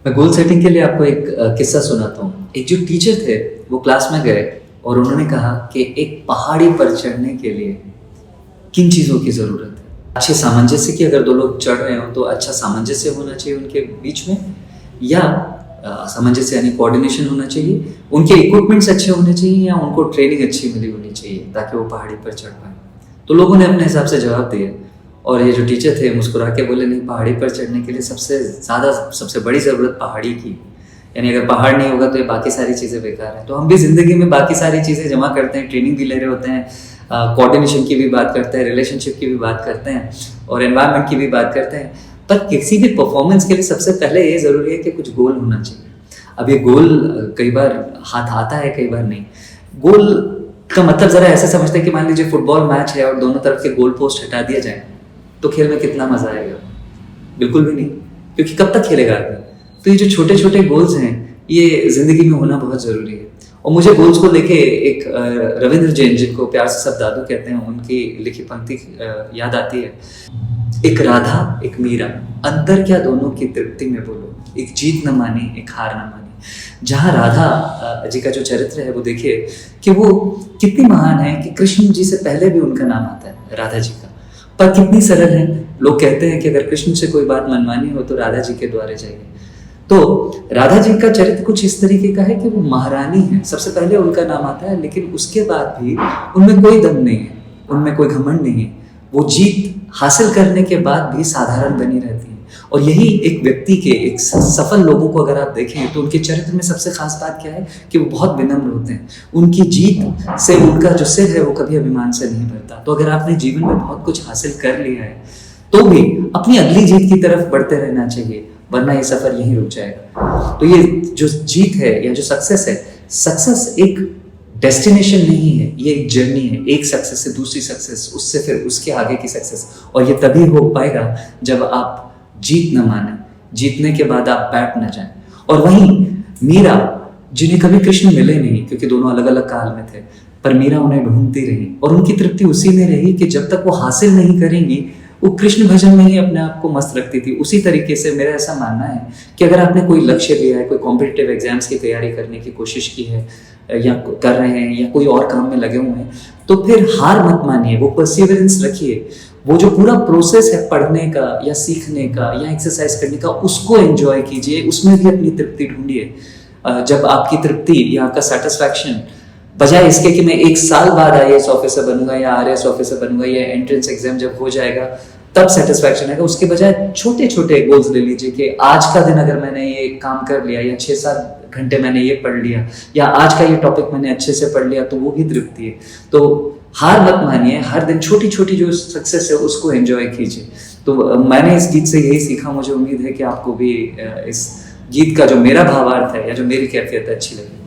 मैं goal setting के लिए आपको एक किस्सा सुनाता हूँ। एक जो टीचर थे वो क्लास में गए और उन्होंने कहा कि एक पहाड़ी पर चढ़ने के लिए किन चीज़ों की ज़रूरत है। अच्छे सामंजस्य की, अगर दो लोग चढ़ रहे हो तो अच्छा सामंजस्य होना चाहिए उनके बीच में, या सामंजस्य यानी कोऑर्डिनेशन होना चाहिए, उनके इक्विपमेंट्स अच्छे होने चाहिए, या उनको ट्रेनिंग अच्छी मिली होनी चाहिए ताकि वो पहाड़ी पर चढ़ पाए। तो लोगों ने अपने हिसाब से जवाब दिया और ये जो टीचर थे मुस्कुरा के बोले, नहीं, पहाड़ी पर चढ़ने के लिए सबसे बड़ी ज़रूरत पहाड़ी की, यानी अगर पहाड़ नहीं होगा तो ये बाकी सारी चीज़ें बेकार हैं। तो हम भी ज़िंदगी में बाकी सारी चीज़ें जमा करते हैं, ट्रेनिंग भी ले रहे होते हैं, कोऑर्डिनेशन की भी बात करते हैं, रिलेशनशिप की भी बात करते हैं और एनवायरनमेंट की भी बात करते हैं, पर किसी भी परफॉर्मेंस के लिए सबसे पहले ये ज़रूरी है कि कुछ गोल होना चाहिए। अब ये गोल कई बार हाथ आता है, कई बार नहीं। गोल का मतलब ज़रा ऐसे समझते हैं कि मान लीजिए फुटबॉल मैच है और दोनों तरफ के गोल पोस्ट हटा दिया जाए तो खेल में कितना मज़ा आएगा? बिल्कुल भी नहीं, क्योंकि कब तक खेलेगा आदमी। तो ये जो छोटे छोटे गोल्स हैं ये ज़िंदगी में होना बहुत ज़रूरी है। और मुझे गोल्स को लेके एक रविंद्र जैन, जिनको प्यार से सब दादू कहते हैं, उनकी लिखी पंक्ति याद आती है। एक राधा एक मीरा, अंतर क्या दोनों की तृप्ति में बोलो, एक जीत न मानी एक हार न मानी। जहाँ राधा जी का जो चरित्र है वो देखिए कि वो कितनी महान है कि कृष्ण जी से पहले भी उनका नाम आता है राधा जी का, पर कितनी सरल है। लोग कहते हैं कि अगर कृष्ण से कोई बात मनमानी हो तो राधा जी के द्वारे जाइए। तो राधा जी का चरित्र कुछ इस तरीके का है कि वो महारानी है, सबसे पहले उनका नाम आता है, लेकिन उसके बाद भी उनमें कोई दम नहीं है, उनमें कोई घमंड नहीं है। वो जीत हासिल करने के बाद भी साधारण बनी रहती है। और यही एक व्यक्ति के, एक सफल लोगों को अगर आप देखें तो उनके चरित्र में सबसे खास बात क्या है कि वो बहुत विनम्र होते हैं। उनकी जीत से उनका जो सिर है वो कभी अभिमान से नहीं भरता। तो अगर आपने जीवन में बहुत कुछ हासिल कर लिया है तो भी अपनी अगली जीत की तरफ बढ़ते रहना चाहिए, वरना ये सफर यहीं रुक जाएगा। तो ये जो जीत है या जो सक्सेस है, सक्सेस एक डेस्टिनेशन नहीं है, ये एक जर्नी है, एक सक्सेस से दूसरी सक्सेस, उससे फिर उसके आगे की सक्सेस। और ये तभी हो पाएगा जब आप जीत न माने, जीतने के बाद आप बैठ न जाएं। और वहीं मीरा, जिन्हें कभी कृष्ण मिले नहीं क्योंकि दोनों अलग अलग काल में थे, पर मीरा उन्हें ढूंढती रही और उनकी तृप्ति उसी में रही कि जब तक वो हासिल नहीं करेंगी वो कृष्ण भजन में ही अपने आप को मस्त रखती थी। उसी तरीके से मेरा ऐसा मानना है कि अगर आपने कोई लक्ष्य लिया है, कोई कॉम्पिटिटिव एग्जाम्स की तैयारी करने की कोशिश की है या कर रहे हैं या कोई और काम में लगे हुए हैं, तो फिर हार मत मानिए, वो परसिवरेंस रखिए। वो जो पूरा प्रोसेस है पढ़ने का या सीखने का या एक्सरसाइज करने का, उसको एंजॉय कीजिए, उसमें भी अपनी तृप्ति ढूंढिए। जब आपकी तृप्ति या आपका सेटिस्फैक्शन, बजाय इसके कि मैं 1 साल बाद IAS ऑफिसर बनूंगा या RAS ऑफिसर बनूंगा या एंट्रेंस एग्जाम जब हो जाएगा तब सेटिस्फैक्शन आएगा, उसके बजाय छोटे छोटे गोल्स ले लीजिए कि आज का दिन अगर मैंने ये काम कर लिया या 6-7 घंटे मैंने ये पढ़ लिया या आज का ये टॉपिक मैंने अच्छे से पढ़ लिया, तो वो भी तृप्ति है। तो हार मत मानिए, हर दिन छोटी छोटी जो सक्सेस है उसको एंजॉय कीजिए। तो मैंने इस गीत से यही सीखा। मुझे उम्मीद है कि आपको भी इस गीत का जो मेरा भावार्थ है या जो मेरी कैफियत है अच्छी लगी।